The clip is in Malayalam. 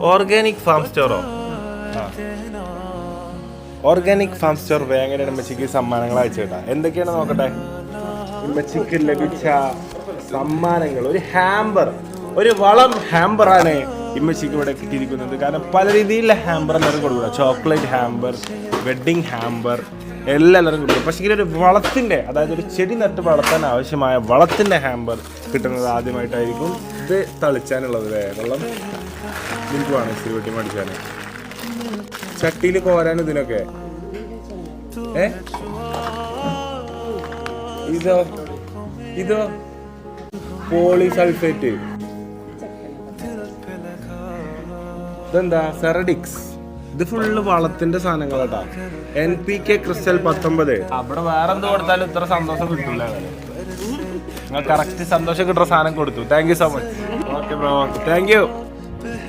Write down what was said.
ഓർഗാനിക് ഫാം സ്റ്റോറോ? ഓർഗാനിക് ഫാം സ്റ്റോർ വേങ്ങരയുടെ ഉമ്മച്ചിക്ക് സമ്മാനങ്ങൾ അയച്ചേട്ടാ. എന്തൊക്കെയാണ് നോക്കട്ടെ. ഉമ്മച്ചിക്ക് ലഭിച്ച സമ്മാനങ്ങൾ ഒരു ഹാമ്പർ, ഒരു വളം ഹാമ്പറാണ് ഇമ്മച്ചിക്ക് ഇവിടെ കിട്ടിയിരിക്കുന്നത്. കാരണം പല രീതിയിലുള്ള ഹാമ്പർ എല്ലാവരും കൊടുക്കുക. ചോക്ലേറ്റ് ഹാമ്പർ, വെഡ്ഡിങ് ഹാമ്പർ എല്ലാവരും കൊടുക്കും. പക്ഷേ ഒരു വളത്തിൻ്റെ, അതായത് ഒരു ചെടി നട്ട് വളർത്താൻ ആവശ്യമായ വളത്തിൻ്റെ ഹാമ്പർ കിട്ടുന്നത് ആദ്യമായിട്ടായിരിക്കും. ഇത് തളിച്ചാനുള്ളത് വെള്ളം നിൽക്കുവാണ് ഇച്ചിരി വെട്ടി മടിച്ചാൽ ചട്ടിയിൽ കോരാനും ഇതിനൊക്കെ. ഇതോ പോളിസൾഫേറ്റ്. ഇതെന്താ? സെറഡിക്സ്. ഇത് ഫുള്ള് വളത്തിന്റെ സാധനങ്ങളാട്ടാ. NPK crystal 19. അവിടെ വേറെ എന്ത് കൊടുത്താലും ഇത്ര സന്തോഷം കിട്ടില്ല. നിങ്ങൾ കറക്റ്റ് സന്തോഷം കിട്ടുന്ന സാധനം കൊടുത്തു. Thank you so much. Okay bro, thank you.